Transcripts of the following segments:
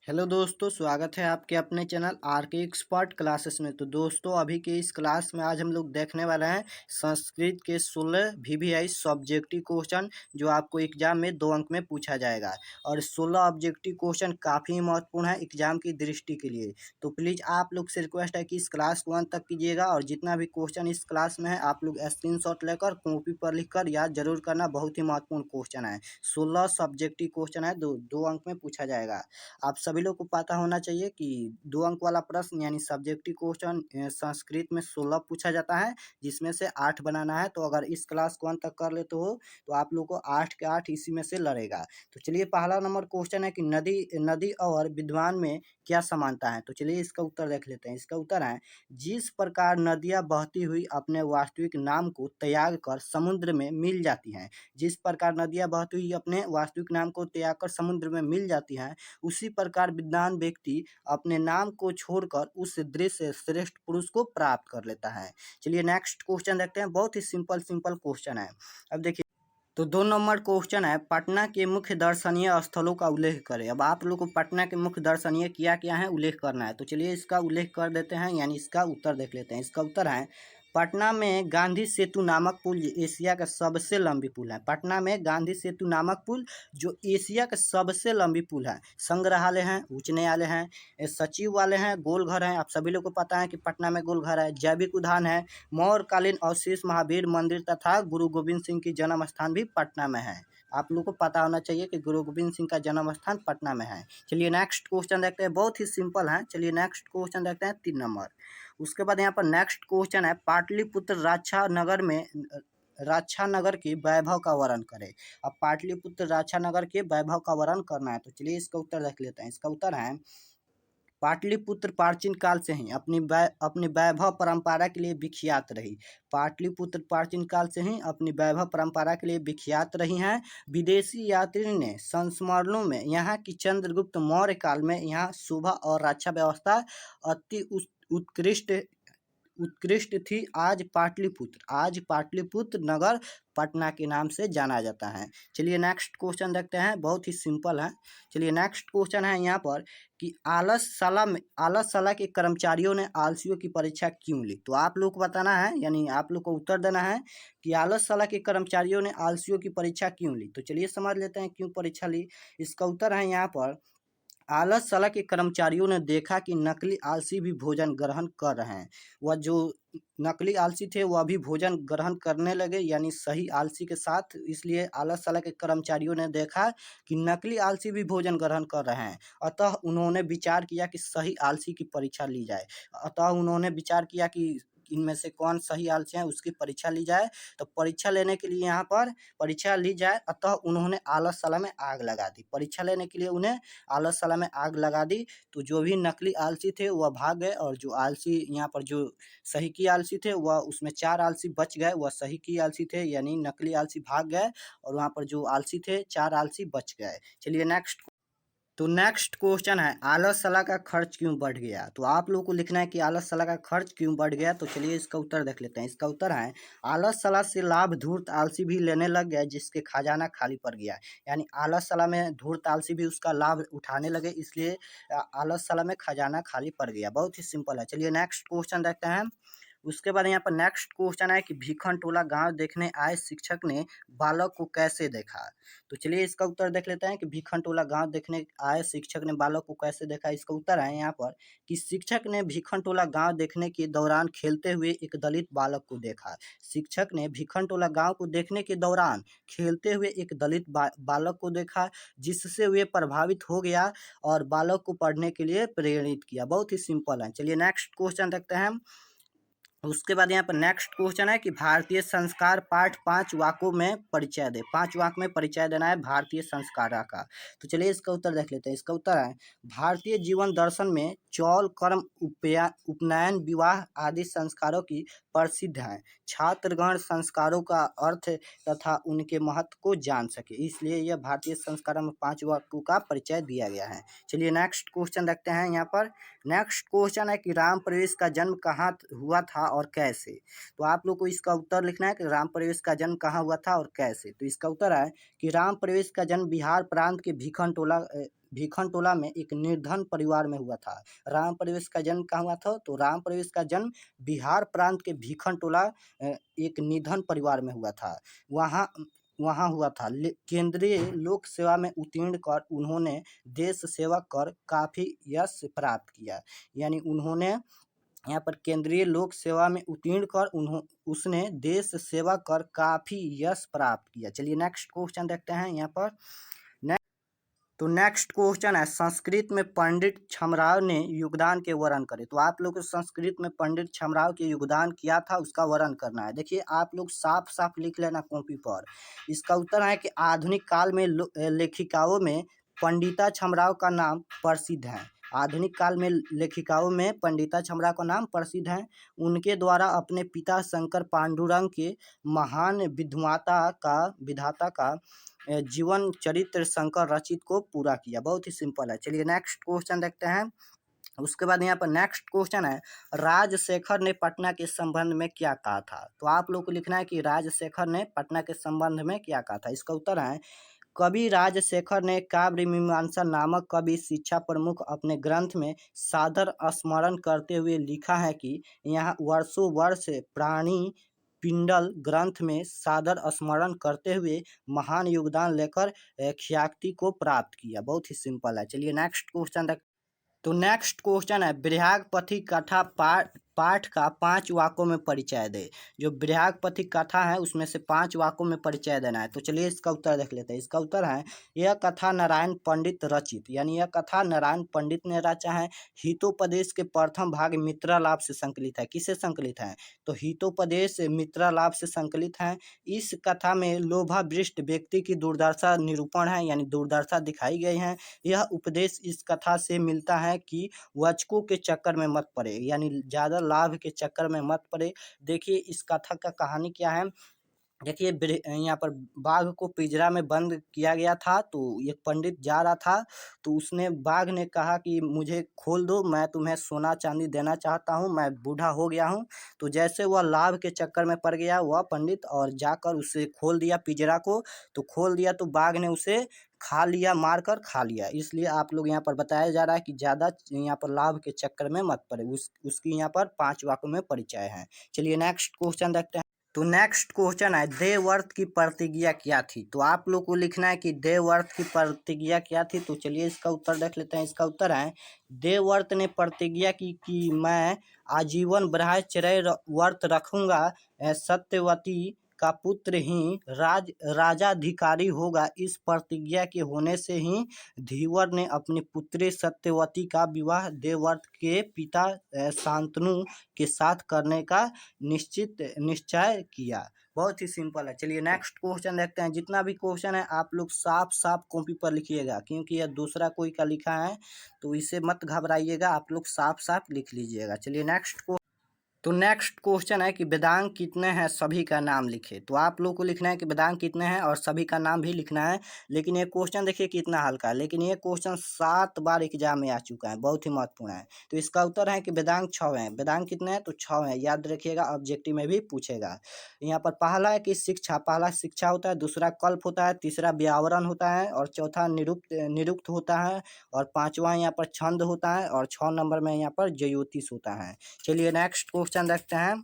Hello दोस्तों, स्वागत है आपके अपने चैनल आर के एक्सपर्ट क्लासेस में। तो दोस्तों, अभी के इस क्लास में आज हम लोग देखने वाले हैं संस्कृत के 16 VVI सब्जेक्टिव क्वेश्चन जो आपको एग्जाम में 2 अंक में पूछा जाएगा। और 16 ऑब्जेक्टिव क्वेश्चन काफ़ी महत्वपूर्ण है एग्जाम की दृष्टि के लिए। तो प्लीज़ आप लोग से रिक्वेस्ट है कि इस क्लास को अंत तक कीजिएगा और जितना भी क्वेश्चन इस क्लास में है आप लोग स्क्रीनशॉट लेकर कॉपी पर लिख कर याद जरूर करना। बहुत ही महत्वपूर्ण क्वेश्चन है। 16 सब्जेक्टिव क्वेश्चन है, दो अंक में पूछा जाएगा। आप सभी लोग को पता होना चाहिए कि 2 अंक वाला प्रश्न यानी सब्जेक्टिव क्वेश्चन संस्कृत में 16 पूछा जाता है, जिसमें से 8 बनाना है। तो अगर इस क्लास को अंत तक कर लेते हो तो आप लोग को 8 के 8 इसी में से लड़ेगा। तो चलिए, पहला नंबर क्वेश्चन है कि नदी नदी और विद्वान में क्या समानता है। तो चलिए इसका उत्तर देख लेते हैं। इसका उत्तर है, जिस प्रकार नदियाँ बहती हुई अपने वास्तविक नाम को त्याग कर समुद्र में मिल जाती हैं, जिस प्रकार नदियाँ बहती हुई अपने वास्तविक नाम को त्याग कर समुद्र में मिल जाती हैं, उसी प्रकार विद्वान व्यक्ति अपने नाम को छोड़कर उस दृश्य श्रेष्ठ पुरुष को प्राप्त कर लेता है। चलिए नेक्स्ट क्वेश्चन देखते हैं। बहुत ही सिंपल सिंपल क्वेश्चन है। अब देखिए, तो 2 नंबर क्वेश्चन है, पटना के मुख्य दर्शनीय स्थलों का उल्लेख करें। अब आप लोग को पटना के मुख्य दर्शनीय क्या क्या है उल्लेख करना है। तो चलिए इसका उल्लेख कर देते हैं, यानी इसका उत्तर देख लेते हैं। इसका उत्तर है, पटना में गांधी सेतु नामक पुल एशिया का सबसे लंबी पुल है। पटना में गांधी सेतु नामक पुल जो एशिया का सबसे लंबी पुल है। संग्रहालय हैं, उच्च न्यायालय हैं, सचिवालय हैं, गोलघर हैं। आप सभी लोग को पता है कि पटना में गोलघर है। जैविक उद्यान है, मौर्यकालीन अवशेष, महावीर मंदिर तथा गुरु गोविंद सिंह की जन्म स्थान भी पटना में है। आप लोग को पता होना चाहिए कि गुरु गोविंद सिंह का जन्म स्थान पटना में है। चलिए नेक्स्ट क्वेश्चन देखते हैं। बहुत ही सिंपल है। चलिए नेक्स्ट क्वेश्चन देखते हैं, 3 नंबर। उसके बाद यहाँ पर नेक्स्ट क्वेश्चन है, पाटलिपुत्र राछा नगर में राछा नगर के वैभव का वर्णन करें। अब पाटलिपुत्र राछा नगर के वैभव का वर्णन करना है। तो चलिए इसका उत्तर देख लेते हैं। इसका उत्तर है, पाटलिपुत्र प्राचीन काल से ही अपनी वैभव परंपरा के लिए विख्यात रही। पाटलिपुत्र प्राचीन काल से ही अपनी वैभव परंपरा के लिए विख्यात रही हैं। विदेशी यात्री ने संस्मरणों में यहाँ की चंद्रगुप्त मौर्य काल में यहाँ शोभा और रक्षा व्यवस्था अति उत्कृष्ट उत्कृष्ट थी। आज पाटलिपुत्र नगर पटना के नाम से जाना जाता है। चलिए नेक्स्ट क्वेश्चन देखते हैं। बहुत ही सिंपल है। चलिए नेक्स्ट क्वेश्चन है यहाँ पर कि आलसशाला के कर्मचारियों ने आलसियों की परीक्षा क्यों ली। तो आप लोग को बताना है, यानी आप लोग को उत्तर देना है कि आलसशाला के कर्मचारियों ने आलसियों की परीक्षा क्यों ली। तो चलिए समझ लेते हैं क्यों परीक्षा ली। इसका उत्तर है यहाँ पर, आलसशाला के कर्मचारियों ने देखा कि नकली आलसी भी भोजन ग्रहण कर रहे हैं। वह जो नकली आलसी थे वह भी भोजन ग्रहण करने लगे, यानी सही आलसी के साथ। इसलिए आलसशाला के कर्मचारियों ने देखा कि नकली आलसी भी भोजन ग्रहण कर रहे हैं। अतः उन्होंने विचार किया कि सही आलसी की परीक्षा ली जाए। अतः उन्होंने विचार किया कि इनमें से कौन सही आलसी है उसकी परीक्षा ली जाए। तो परीक्षा लेने के लिए यहाँ पर परीक्षा ली जाए, अतः उन्होंने आलसशाला में आग लगा दी। परीक्षा लेने के लिए उन्हें आलसशाला में आग लगा दी। तो जो भी नकली आलसी थे वह भाग गए, और जो आलसी यहाँ पर जो सही की आलसी थे वह उसमें 4 आलसी बच गए। वह सही की आलसी थे, यानी नकली आलसी भाग गए और वहाँ पर जो आलसी थे 4 आलसी बच गए। चलिए नेक्स्ट। तो नेक्स्ट क्वेश्चन है, आलसशाला का खर्च क्यों बढ़ गया। तो आप लोगों को लिखना है कि आलसशाला का खर्च क्यों बढ़ गया। तो चलिए इसका उत्तर देख लेते हैं। इसका उत्तर है, आलसशाला से लाभ धूर्त आलसी भी लेने लग गए, जिसके खजाना खाली पड़ गया। यानी आलसशाला में धूर्त आलसी भी उसका लाभ उठाने लगे, इसलिए आलसशाला में खजाना खाली पड़ गया। बहुत ही सिंपल है। चलिए नेक्स्ट क्वेश्चन देखते हैं। उसके बाद यहाँ पर नेक्स्ट क्वेश्चन है कि भीखन टोला गांव देखने आए शिक्षक ने बालक को कैसे देखा। तो चलिए इसका उत्तर देख लेते हैं कि भीखन टोला गांव देखने आए शिक्षक ने बालक को कैसे देखा। इसका उत्तर है यहाँ पर कि शिक्षक ने भीखन टोला गांव देखने के दौरान खेलते हुए एक दलित बालक को देखा। शिक्षक ने भीखन टोला गांव को देखने के दौरान खेलते हुए एक दलित बालक को देखा, जिससे वे प्रभावित हो गया और बालक को पढ़ने के लिए प्रेरित किया। बहुत ही सिंपल है। चलिए नेक्स्ट क्वेश्चन देखते हैं। उसके बाद यहाँ पर नेक्स्ट क्वेश्चन है कि भारतीय संस्कार पाठ 5 वाक्यों में परिचय दे। 5 वाक्य में परिचय देना है भारतीय संस्कार का। तो चलिए इसका उत्तर देख लेते हैं। इसका उत्तर है, भारतीय जीवन दर्शन में चौल, कर्म, उपनयन, विवाह आदि संस्कारों की प्रसिद्ध हैं। छात्रगण संस्कारों का अर्थ तथा उनके महत्व को जान सके, इसलिए यह भारतीय संस्कारों में 5 वाक्यों का परिचय दिया गया है। चलिए नेक्स्ट क्वेश्चन देखते हैं। यहाँ पर नेक्स्ट क्वेश्चन है कि राम प्रवेश का जन्म कहाँ हुआ था और कैसे। तो आप लोग को इसका उत्तर लिखना है कि राम प्रवेश का जन्म कहाँ हुआ था और कैसे। तो इसका उत्तर है कि राम प्रवेश का जन्म बिहार प्रांत के भीखनटोला में एक निर्धन परिवार में हुआ था। राम प्रवेश का जन्म कहाँ हुआ था? तो राम प्रवेश का जन्म बिहार प्रांत के भीखनटोला एक निधन परिवार में हुआ था। वहाँ वहाँ हुआ था। केंद्रीय लोक सेवा में उत्तीर्ण कर उन्होंने देश सेवा कर काफ़ी यश प्राप्त किया। यानी उन्होंने यहाँ पर केंद्रीय लोक सेवा में उत्तीर्ण कर उसने देश सेवा कर काफ़ी यश प्राप्त किया। चलिए नेक्स्ट क्वेश्चन देखते हैं यहाँ पर। तो नेक्स्ट क्वेश्चन है, संस्कृत में पंडित छमराव ने योगदान के वर्णन करें। तो आप लोग को संस्कृत में पंडित छमराव के योगदान किया था उसका वर्णन करना है। देखिए आप लोग साफ साफ लिख लेना कॉपी पर। इसका उत्तर है कि आधुनिक काल में लेखिकाओं में पंडिता छमराव का नाम प्रसिद्ध है। आधुनिक काल में लेखिकाओं में पंडिता छमराव का नाम प्रसिद्ध है। उनके द्वारा अपने पिता शंकर पांडुरंग के महान विधाता का जीवन चरित्र शंकर रचित को पूरा किया। बहुत ही सिंपल है। चलिए नेक्स्ट क्वेश्चन देखते हैं। उसके बाद यहाँ पर नेक्स्ट क्वेश्चन है, राजशेखर ने पटना के संबंध में क्या कहा था? तो आप लोग को लिखना है कि राजशेखर ने पटना के संबंध में क्या कहा था। इसका उत्तर है, कवि राजशेखर ने काव्य मीमांसा नामक कवि शिक्षा प्रमुख अपने ग्रंथ में सादर स्मरण करते हुए लिखा है कि यहाँ वर्षों वर्ष प्राणी पिंडल ग्रंथ में सादर स्मरण करते हुए महान योगदान लेकर ख्याति को प्राप्त किया। बहुत ही सिंपल है। चलिए नेक्स्ट क्वेश्चन देख। तो नेक्स्ट क्वेश्चन है, बृहस्पति कथा पाठ का 5 वाक्यों में परिचय दे। जो बृहस्पति कथा है उसमें से 5 वाक्यों में परिचय देना है। तो चलिए इसका उत्तर देख लेते हैं। इसका उत्तर है, यह कथा नारायण पंडित रचित, यानी यह कथा नारायण पंडित ने रचा है। हितोपदेश के प्रथम भाग मित्रलाभ से संकलित है। किससे संकलित है? तो हितोपदेश मित्रलाभ से संकलित है। इस कथा में लोभाभ्रष्ट व्यक्ति की दुर्दशा निरूपण है, यानी दुर्दशा दिखाई गई है। यह उपदेश इस कथा से मिलता है कि वचकों के चक्कर में मत पड़े, यानी ज़्यादा लाभ के चक्कर में मत पड़े। देखिए इस कथा का कहानी क्या है। देखिए यहाँ पर बाघ को पिंजरा में बंद किया गया था। तो एक पंडित जा रहा था, तो उसने बाघ ने कहा कि मुझे खोल दो, मैं तुम्हें सोना चांदी देना चाहता हूँ, मैं बूढ़ा हो गया हूँ। तो जैसे वह लाभ के चक्कर में पड़ गया वह पंडित, और जाकर उसे खोल दिया पिंजरा को। तो खोल दिया तो बाघ ने उसे खा लिया, मार कर खा लिया। इसलिए आप लोग यहाँ पर बताया जा रहा है कि ज़्यादा यहाँ पर लाभ के चक्कर में मत पड़े। उसकी यहाँ पर 5 वाक्यों में परिचय है। चलिए नेक्स्ट क्वेश्चन देखते हैं। तो नेक्स्ट क्वेश्चन है, देवव्रत की प्रतिज्ञा क्या थी? तो आप लोग को लिखना है कि देवव्रत की प्रतिज्ञा क्या थी। तो चलिए इसका उत्तर देख लेते हैं। इसका उत्तर है, देवव्रत ने प्रतिज्ञा की कि मैं आजीवन ब्रह्मचर्य व्रत रखूंगा, सत्यवती का पुत्र ही राजाधिकारी होगा। इस प्रतिज्ञा के होने से ही धीवर ने अपनी पुत्री सत्यवती का विवाह देवव्रत के पिता शांतनु के साथ करने का निश्चय किया। बहुत ही सिंपल है। चलिए नेक्स्ट क्वेश्चन देखते हैं। जितना भी क्वेश्चन है आप लोग साफ साफ कॉपी पर लिखिएगा, क्योंकि यह दूसरा कोई का लिखा है, तो इसे मत घबराइएगा, आप लोग साफ साफ लिख लीजिएगा। चलिए नेक्स्ट क्वेश्चन है कि वेदांग कितने हैं, सभी का नाम लिखे। तो आप लोग को लिखना है कि वेदांग कितने हैं और सभी का नाम भी लिखना है। लेकिन ये क्वेश्चन देखिए कितना हल्का है, लेकिन ये क्वेश्चन 7 बार एग्जाम में आ चुका है, बहुत ही महत्वपूर्ण है। तो इसका उत्तर है कि वेदांग 6 हैं। वेदांग कितने हैं? तो 6 हैं, याद रखिएगा, ऑब्जेक्टिव में भी पूछेगा। यहाँ पर पहला है कि शिक्षा, पहला शिक्षा होता है, दूसरा कल्प होता है, तीसरा व्यावरण होता है, और चौथा निरुक्त होता है, और 5वां यहाँ पर छंद होता है, और 6 नंबर में यहाँ पर ज्योतिष होता है। चलिए नेक्स्ट क्वेश्चन देखते हैं।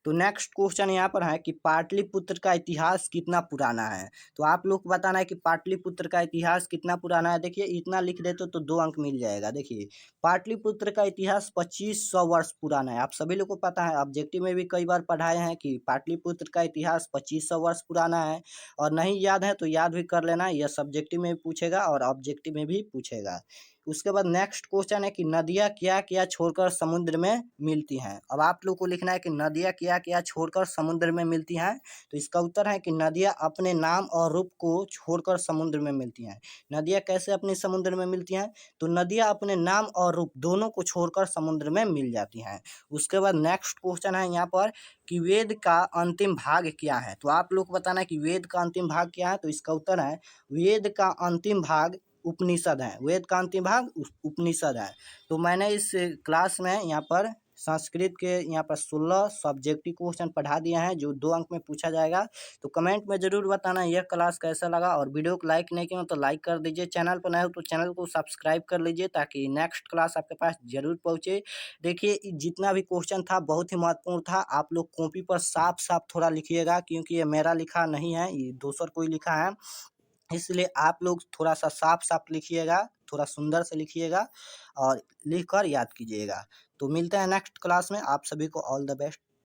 तो नेक्स्ट क्वेश्चन यहाँ पर है कि पाटलिपुत्र का इतिहास कितना पुराना है। तो आप लोग को बताना है कि पाटलिपुत्र का इतिहास कितना पुराना है। देखिए इतना लिख देते तो 2 अंक मिल जाएगा। देखिए पाटलिपुत्र का इतिहास 2500 वर्ष पुराना है। आप सभी लोग को पता है, ऑब्जेक्टिव में भी कई बार पढ़ाए हैं कि पाटलिपुत्र का इतिहास 2500 वर्ष पुराना है। और नहीं याद है तो याद भी कर लेना, यह सब्जेक्टिव में भी पूछेगा और ऑब्जेक्टिव में भी पूछेगा। उसके बाद नेक्स्ट क्वेश्चन है कि नदियाँ क्या क्या छोड़कर समुद्र में मिलती हैं। अब आप लोग को लिखना है कि नदियाँ क्या क्या छोड़कर समुद्र में मिलती हैं। तो इसका उत्तर है कि नदियाँ अपने नाम और रूप को छोड़कर समुद्र में मिलती हैं। नदियाँ कैसे अपने समुद्र में मिलती हैं? तो नदियाँ अपने नाम और रूप दोनों को छोड़कर समुद्र में मिल जाती हैं। उसके बाद नेक्स्ट क्वेश्चन है यहाँ पर कि वेद का अंतिम भाग क्या है। तो आप लोग को बताना है कि वेद का अंतिम भाग क्या है। तो इसका उत्तर है, वेद का अंतिम भाग उपनिषद है। वेद का अंतिम भाग उपनिषद है। तो मैंने इस क्लास में यहाँ पर संस्कृत के यहाँ पर 16 सब्जेक्टिव क्वेश्चन पढ़ा दिए हैं जो 2 अंक में पूछा जाएगा। तो कमेंट में ज़रूर बताना यह क्लास कैसा लगा, और वीडियो को लाइक नहीं किया हो तो लाइक कर दीजिए। चैनल पर नए हो तो चैनल को सब्सक्राइब कर लीजिए ताकि नेक्स्ट क्लास आपके पास ज़रूर पहुँचे। देखिए जितना भी क्वेश्चन था बहुत ही महत्वपूर्ण था। आप लोग कॉपी पर साफ-साफ थोड़ा लिखिएगा, क्योंकि ये मेरा लिखा नहीं है, ये दूसर कोई लिखा है। इसलिए आप लोग थोड़ा-सा साफ-साफ लिखिएगा, थोड़ा सुंदर से लिखिएगा और लिख कर याद कीजिएगा। तो मिलते हैं नेक्स्ट क्लास में। आप सभी को ऑल द बेस्ट।